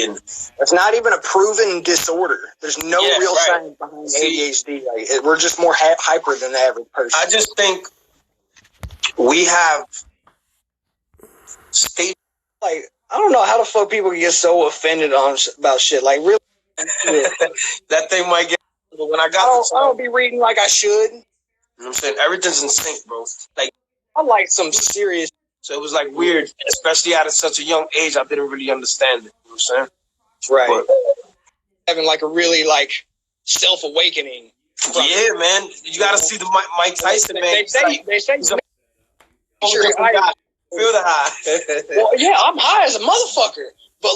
And it's not even a proven disorder. There's no real science behind ADHD. Like, we're just more hyper than the average person. I just think we have state. Like, I don't know how the fuck people get so offended about shit. Like, really, that thing might get. But when I don't be reading like I should. You know what I'm saying? Everything's in sync, bro. Like, I like some serious. So it was like weird, especially at such a young age. I didn't really understand it. You know what I'm saying? Right. But having like a really like self-awakening. Yeah, man. You got to see the Mike Tyson, man. They say feel the high. Well, yeah, I'm high as a motherfucker, but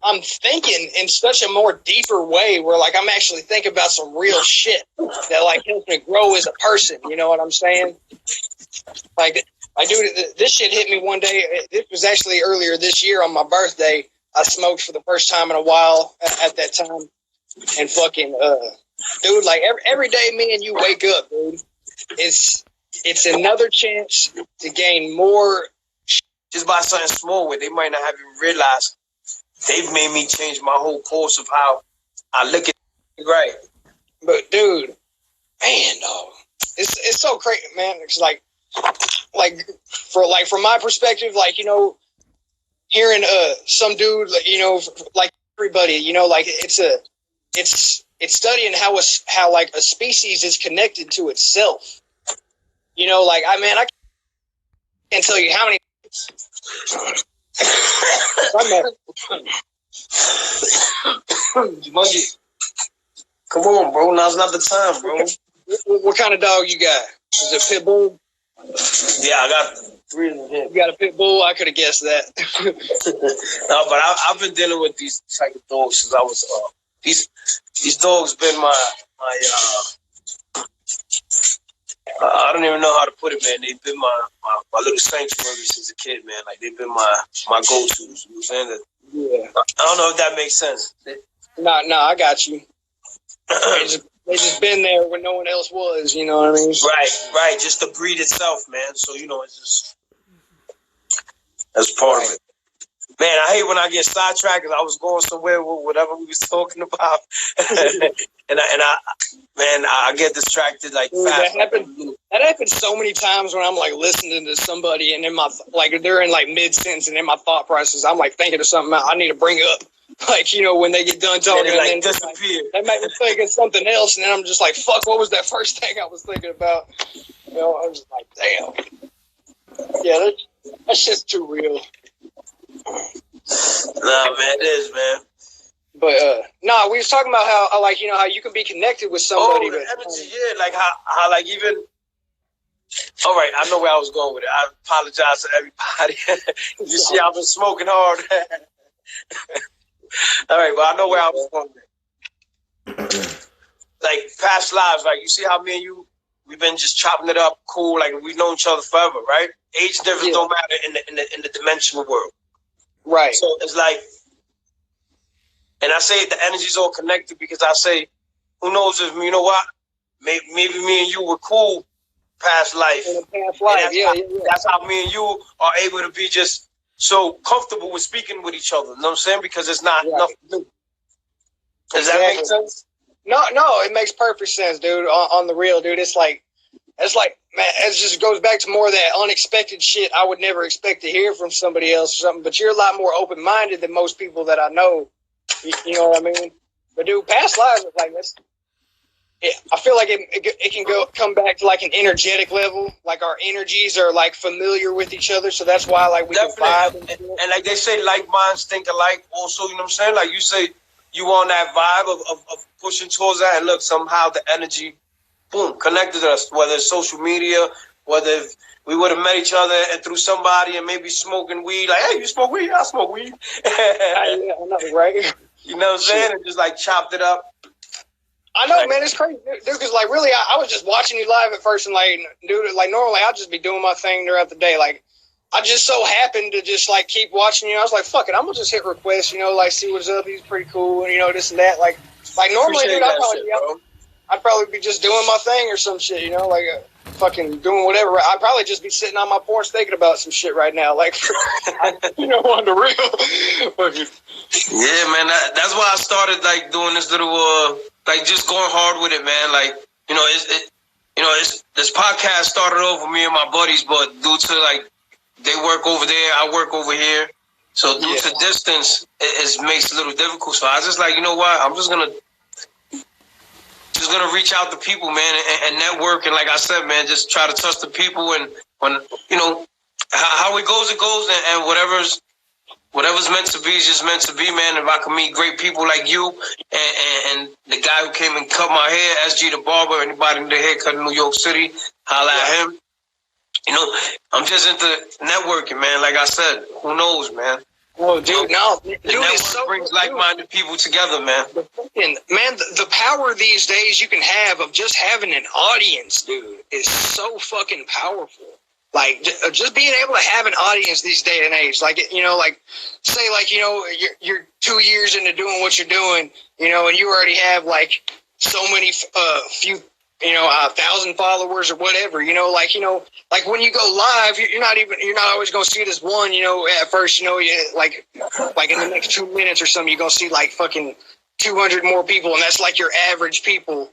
I'm thinking in such a more deeper way where like I'm actually thinking about some real shit that like helps me grow as a person. You know what I'm saying? Like, this shit hit me one day. This was actually earlier this year on my birthday. I smoked for the first time in a while at that time, and fucking dude, like every day me and you wake up, dude, it's another chance to gain more. Just by something small where they might not have even realized, they've made me change my whole course of how I look at it. Right. But dude, man, dog, it's so crazy, man. It's like from my perspective, like, you know, hearing some dude, you know, like everybody, you know, like it's studying how like a species is connected to itself. You know, like I can't tell you how many. Come on, bro. Now's not the time, bro. What kind of dog you got? Is it pit bull? Yeah, I got 3 of them. You got a pit bull? I could have guessed that. No, but I've been dealing with these type of dogs since I was. These dogs been my I don't even know how to put it, man. They've been my little sanctuary since a kid, man. Like, they've been my go-tos. You know what I'm saying? That, yeah. I don't know if that makes sense. No, I got you. They just been there when no one else was, you know what I mean? Right. Just the breed itself, man. So, you know, it's just, that's part of it. Man, I hate when I get sidetracked because I was going somewhere with whatever we was talking about. and I get distracted like fast. That happens so many times when I'm like listening to somebody and in my like they're in like mid sentence and in my thought process I'm like thinking of something I need to bring up. Like, you know, when they get done talking and then disappear. They make me think of something else and then I'm just like, fuck, what was that first thing I was thinking about? You know, I was just like, damn. Yeah, that's just too real. Nah, man, it is, man. But we was talking about how like, you know, how you can be connected with somebody. Oh, the energy, yeah, like how like even. All right, I know where I was going with it. I apologize to everybody. You see, I've been smoking hard. All right, but I know where I was going with it. Like past lives, like you see how me and you, we've been just chopping it up, cool. Like we've known each other forever, right? Age difference don't matter in the dimensional world. Right. So it's like, and I say the energy's all connected because I say, who knows if, you know what, maybe me and you were cool past life. In a past life, that's how me and you are able to be just so comfortable with speaking with each other. You know what I'm saying? Because it's not nothing new. Does that make sense? No, it makes perfect sense, dude. On the real, dude. It's like, man, it just goes back to more of that unexpected shit I would never expect to hear from somebody else or something. But you're a lot more open-minded than most people that I know. You know what I mean? But dude, past lives, like this, I feel like it can come back to like an energetic level. Like our energies are like familiar with each other, so that's why like we can vibe. And like they say, like minds think alike. Also, you know what I'm saying? Like you say, you on that vibe of pushing towards that, and look, somehow the energy, boom, connected us. Whether it's social media, whether we would have met each other and through somebody and maybe smoking weed, like, hey, you smoke weed? I smoke weed. Yeah, I know, right? You know what I'm saying? And just like chopped it up. I know, man, it's crazy, dude. Because like, really, I was just watching you live at first, and like, dude, like normally I'd just be doing my thing throughout the day. Like, I just so happened to just like keep watching you. I was like, fuck it, I'm gonna just hit request, you know, like see what's up. He's pretty cool, and you know this and that. Like normally, dude, I probably I'd probably be just doing my thing or some shit, you know, like fucking doing whatever. I'd probably just be sitting on my porch thinking about some shit right now, like, you know, on the real. Yeah, man, that's why I started like doing this little, like just going hard with it, man. Like, you know, it's this podcast started over me and my buddies, but due to like they work over there, I work over here. So due to distance, it makes it a little difficult. So I was just like, you know what? I'm just gonna reach out to people, man, and network. And like I said, man, just try to touch the people. And when you know how it goes, and whatever's meant to be is just meant to be, man. If I can meet great people like you and the guy who came and cut my hair, SG the barber, anybody in the haircut in New York City, holla at him. You know, I'm just into networking, man. Like I said, who knows, man? Oh, dude, no. The network brings like-minded people together, man. Man, the power these days you can have of just having an audience, dude, is so fucking powerful. Like, just being able to have an audience these day and age. Like, you know, like, say, like, you know, you're 2 years into doing what you're doing, you know, and you already have, like, so many, few, you know, 1,000 followers or whatever, you know, like when you go live, you're not always going to see this one, you know, at first, you know, like in the next 2 minutes or something, you're going to see like fucking 200 more people. And that's like your average people.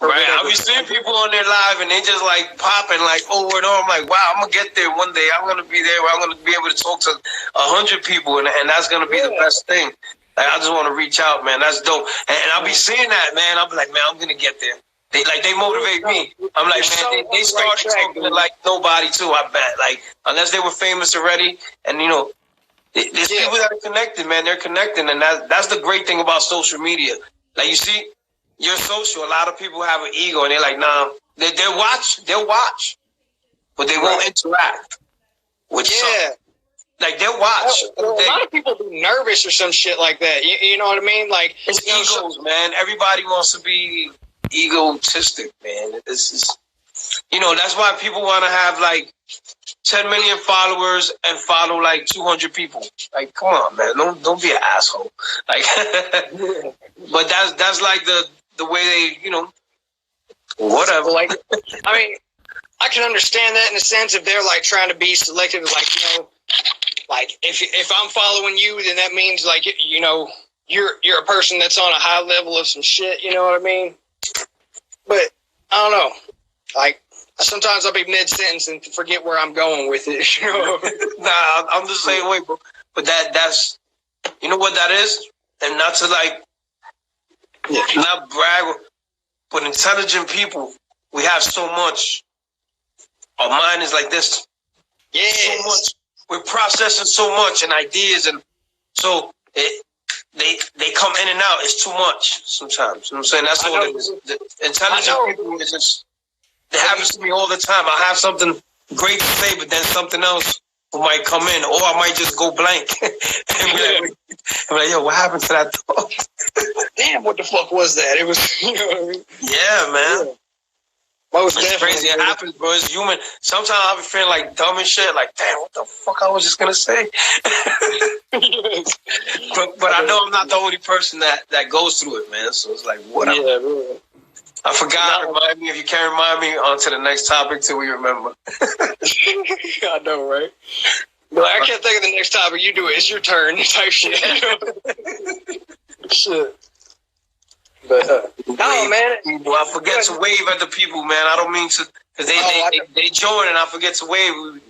Right. I'll be seeing people on their live and they just like popping like over and over. I'm like, wow, I'm going to get there one day. I'm going to be there where I'm going to be able to talk to 100 people. And that's going to be the best thing. Like, I just want to reach out, man. That's dope. And I'll be seeing that, man. I'll be like, man, I'm going to get there. They motivate me. I'm like, man, they started talking like nobody too, I bet. Like, unless they were famous already. And, you know, there's people that are connected, man. They're connected. And that's the great thing about social media. Like, you see, you're social. A lot of people have an ego. And they're like, nah, they'll watch. But they won't interact with something. Like, they'll watch. A lot of people be nervous or some shit like that. You know what I mean? Like, it's egos, man. Everybody wants to be egotistic, man. This is, you know, that's why people want to have like 10 million followers and follow like 200 people. Like, come on, man, don't be an asshole. Like, but that's like the way they, you know, whatever. Like, I mean, I can understand that in a sense if they're like trying to be selective, like, you know, like if I'm following you, then that means like, you know, you're a person that's on a high level of some shit. You know what I mean? But I don't know. Like, sometimes I'll be mid-sentence and forget where I'm going with it. You know? Nah, I'm the same way, bro. But that's, you know what that is? And not to like, not brag, but intelligent people, we have so much. Our mind is like this. Yeah. So much. We're processing so much and ideas, and so they come in and out. It's too much sometimes. You know what I'm saying? That's all it is. The intelligent people is just, it happens to me all the time. I have something great to say, but then something else might come in, or I might just go blank. and be like, yo, what happened to that thought? Damn, what the fuck was that? It was, you know what I mean? Yeah, man. Yeah. Most it's definitely crazy. It happens, bro. It's human. Sometimes I'll be feeling like dumb and shit. Like, damn, what the fuck I was just gonna say? but I know I'm not the only person that goes through it, man. So it's like, whatever. Yeah, bro. I forgot. Remind me if you can't remind me. On to the next topic till we remember. I know, right? No, I can't think of the next topic. You do it. It's your turn. Type shit. Shit. But no, man. Well, I forget to wave at the people, man. I don't mean to, because they join and I forget to wave.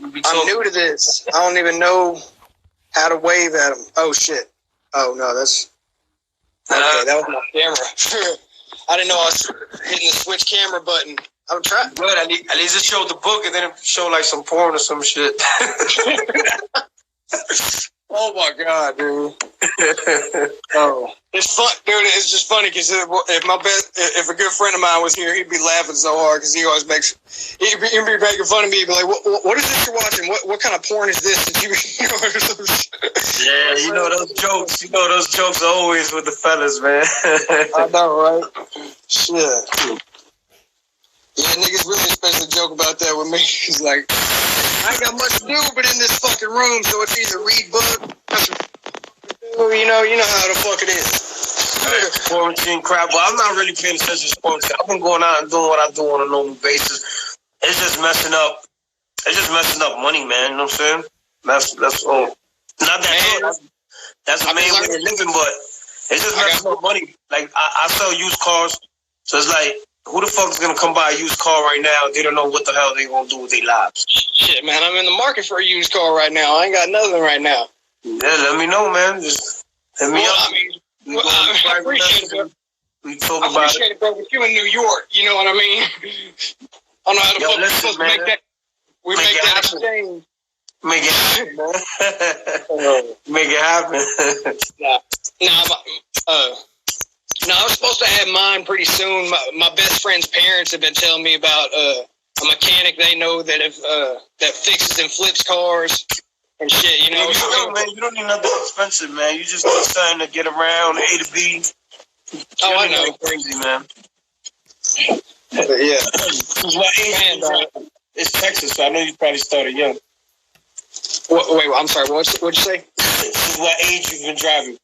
I'm new to this. I don't even know how to wave at them. Oh shit. Oh no, that's okay. That was my camera. I didn't know I was hitting the switch camera button. I'm trying. Good. At least it showed the book and then it showed like some porn or some shit. Oh my god, dude! Oh, it's fun, dude. It's just funny because if a good friend of mine was here, he'd be laughing so hard because he'd be making fun of me. He'd be like, "What is this you're watching? What kind of porn is this?" Yeah, you know those jokes. You know those jokes are always with the fellas, man. I know, right? Shit. Yeah, niggas really supposed to joke about that with me. He's like, I ain't got much to do but in this fucking room, so it's either read book, you know how the fuck it is. Quarantine crap, but I'm not really paying attention to quarantine. I've been going out and doing what I do on a normal basis. It's just messing up. It's just messing up money, man. You know what I'm saying? That's all. Not that good. That's the main way of living, but it's just messing up money. Like I sell used cars, so it's like, who the fuck is gonna come buy a used car right now? They don't know what the hell they gonna do with their lives. Shit, man, I'm in the market for a used car right now. I ain't got nothing right now. Yeah, let me know, man. Just hit me up. I mean, I appreciate it. We talk about it, bro. But you in New York, you know what I mean? I don't know how the fuck we're supposed to make that. We make that exchange. Make it happen, man. Make it happen. I was supposed to have mine pretty soon. My best friend's parents have been telling me about a mechanic they know that that fixes and flips cars and shit. You know, man, you don't need nothing expensive, man. You just need something to get around A to B. I know. Crazy, man. Yeah. What age? It's Texas, so I know you probably started young. Wait, I'm sorry. What'd you say? What age you've been driving?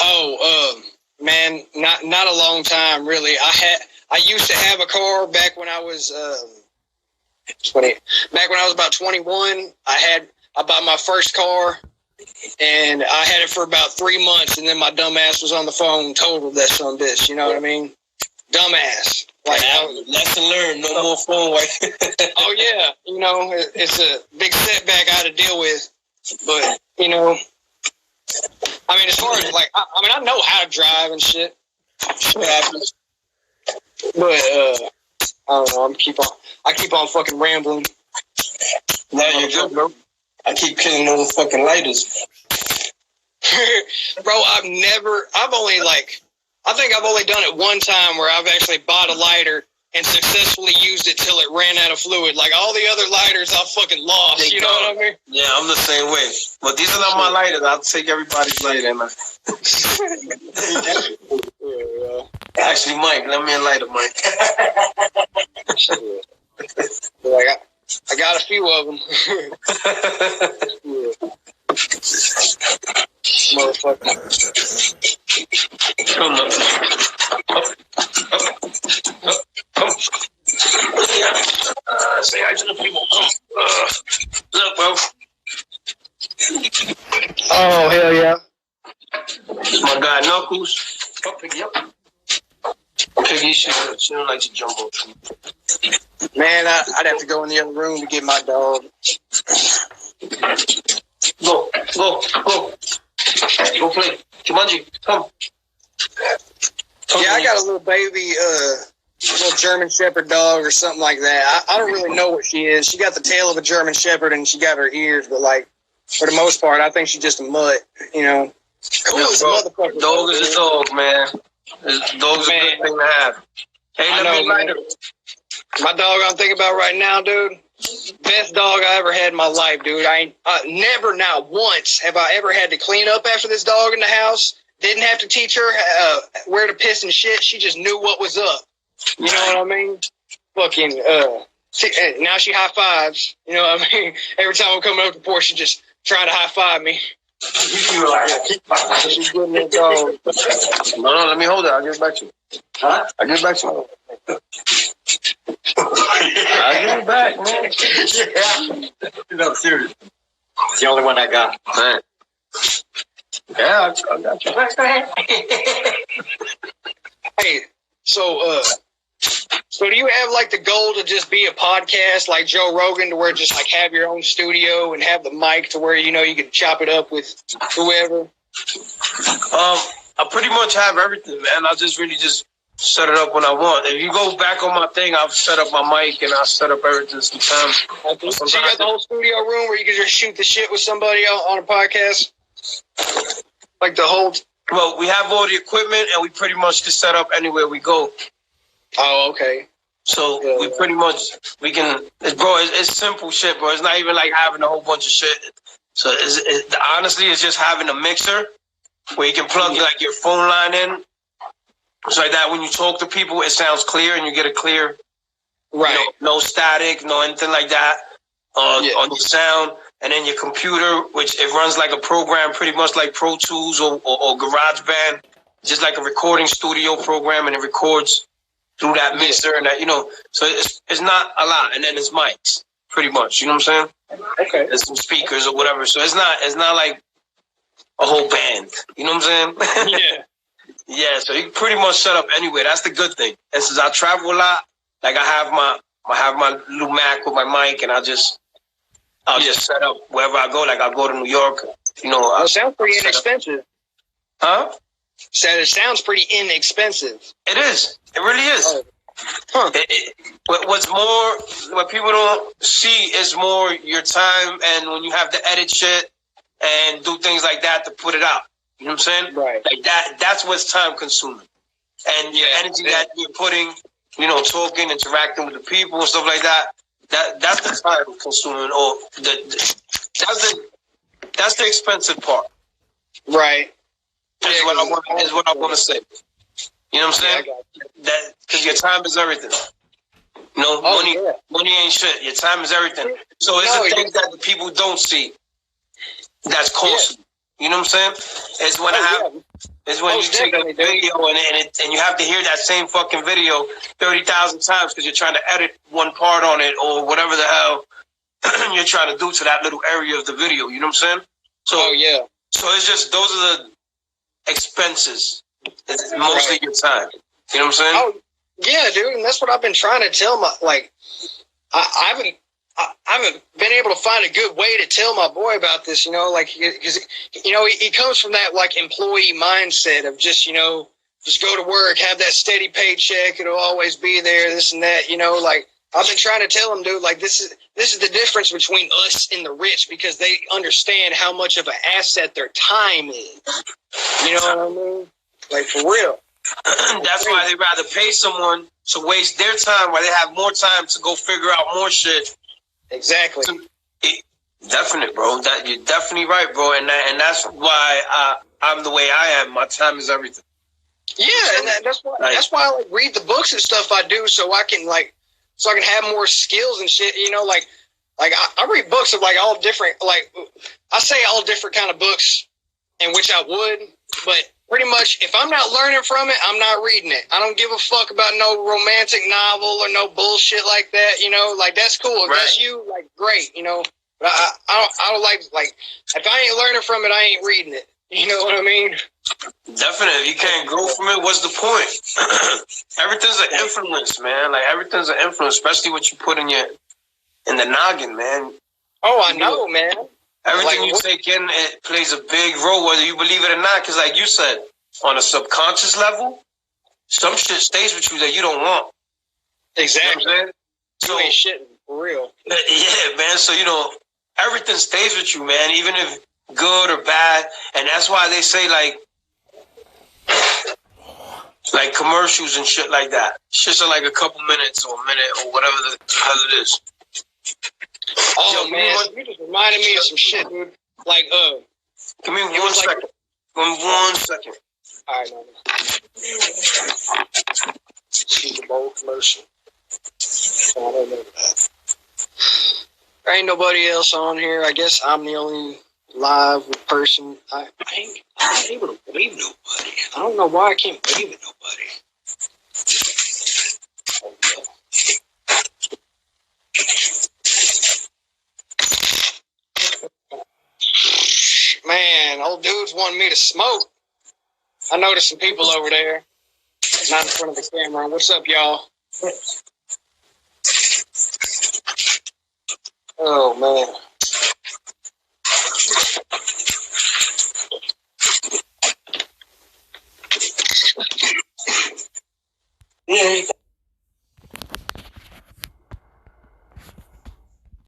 Oh, man, not a long time, really. I used to have a car back when I was 20. Back when I was about 21, I bought my first car, and I had it for about 3 months, and then my dumb ass was on the phone, totaled that son of a bitch. You know what I mean? Dumbass. Like, lesson learned. No more phone work. Oh yeah, you know, it's a big setback I had to deal with, but you know, I mean, as far as like, I know how to drive and shit. Shit happens. But I don't know. I keep on fucking rambling. No, you're good, bro. I keep killing those fucking lighters. Bro, I think I've only done it one time where I've actually bought a lighter and successfully used it till it ran out of fluid. Like all the other lighters, I fucking lost. You know what I mean? Yeah, I'm the same way. But these are not my lighters. I'll take everybody's lighter. Actually, Mike, let me light it, Mike. Like I got a few of them. Motherfucker. Say hi to the people. Look, bro. Oh, hell yeah. My guy, Knuckles. Come pick you up. Piggy, she don't like to jump on tree. Man, I'd have to go in the other room to get my dog. Go. Go play. Jumanji, come. Yeah, I got a little baby, little German Shepherd dog or something like that. I don't really know what she is. She got the tail of a German Shepherd and she got her ears, but like, for the most part, I think she's just a mutt, you know. Cool as a motherfucker. Dog is a dog, man. Dog's a good thing to have. Hey, let me light her. My dog I'm thinking about right now, dude. Best dog I ever had in my life, dude. I never, not once, have I ever had to clean up after this dog in the house. Didn't have to teach her where to piss and shit. She just knew what was up. You know what I mean? Fucking, now she high fives. You know what I mean? Every time I'm coming up to the porch, she just trying to high five me. She's getting that dog. No, let me hold it. I'll give it back to you. Huh? I'll give it back to you. I'll give it back, man. No, seriously. It's the only one I got. Man. Yeah, I got you. Hey, so do you have like the goal to just be a podcast like Joe Rogan, to where just like have your own studio and have the mic to where, you know, you can chop it up with whoever? I pretty much have everything, man. I just really set it up when I want. If you go back on my thing, I've set up my mic and I set up everything sometimes. So you got the whole studio room where you can just shoot the shit with somebody on a podcast? Like the whole... Well, we have all the equipment and we pretty much can set up anywhere we go. Oh, okay. So we pretty much, we can... It's simple shit, bro. It's not even like having a whole bunch of shit. So honestly, it's just having a mixer where you can plug like your phone line in. So like that, when you talk to people, it sounds clear and you get a clear, right? No static, no anything like that on your sound. And then your computer, which it runs like a program, pretty much like Pro Tools or GarageBand. just like a recording studio program, and it records through that mixer and that, so it's not a lot. And then it's mics, pretty much. You know what I'm saying? Okay. There's some speakers or whatever. So it's not like a whole band. You know what I'm saying? Yeah. Yeah. So you can pretty much set up anywhere. That's the good thing. And since I travel a lot, like I have my little Mac with my mic, and I'll just set up wherever I go. Like I'll go to New York. It sounds pretty inexpensive. Huh? So it sounds pretty inexpensive. It is. It really is. Oh. Huh. What people don't see is more your time, and when you have to edit shit and do things like that to put it out. You know what I'm saying? Right. Like that's what's time consuming. And your energy that you're putting, talking, interacting with the people and stuff like that, that's the time consuming, or that's the expensive part. Right. Is what I want to say. You know what I'm saying? Yeah, that because your time is everything. Money ain't shit. Your time is everything. So it's the things that the people don't see that's costly. You know what I'm saying? It's when you take a video and you have to hear that same fucking video 30,000 times because you're trying to edit one part on it or whatever the hell you're trying to do to that little area of the video. You know what I'm saying? So So it's just those are the expenses. It's mostly your time. You know what I'm saying? Oh, yeah, dude, and that's what I've been trying to tell I haven't been able to find a good way to tell my boy about this, because he comes from that employee mindset of just go to work, have that steady paycheck, it'll always be there, this and that, I've been trying to tell him, dude, this is the difference between us and the rich, because they understand how much of an asset their time is. You know what I mean? For real. That's why they rather pay someone to waste their time while they have more time to go figure out more shit. Exactly. Definite, bro. You're definitely right, bro. And that's why I'm the way I am. My time is everything. Yeah, and that's why I read the books and stuff I do, so I can have more skills and shit. I read books of all different, I say all different kind of books, in which I would, but pretty much if I'm not learning from it, I'm not reading it. I don't give a fuck about no romantic novel or no bullshit like that. That's cool. If that's you, great. But I don't like if I ain't learning from it, I ain't reading it. You know what I mean? Definitely. If you can't grow from it, what's the point? Everything's an influence, man. Everything's an influence, especially what you put in the noggin, man. Oh, I know, man. Everything you take in, it plays a big role, whether you believe it or not. Because, like you said, on a subconscious level, some shit stays with you that you don't want. Exactly. You know what I'm saying? So, you ain't shitting, for real. Yeah, man. So, everything stays with you, man, even if good or bad. And that's why they say, like commercials and shit like that. Shit's are a couple minutes or a minute or whatever the hell it is. Oh, man, you just reminded me of some shit, dude. Give me 1 second. Give me 1 second. All right, no. Super Bowl commercial. I don't know that. There ain't nobody else on here. I guess I'm the only live person. I ain't able to believe nobody. I don't know why I can't believe it, nobody. Oh, no. Man, old dude's wanting me to smoke. I noticed some people over there. Not in front of the camera. What's up, y'all? Oh, man. Yeah.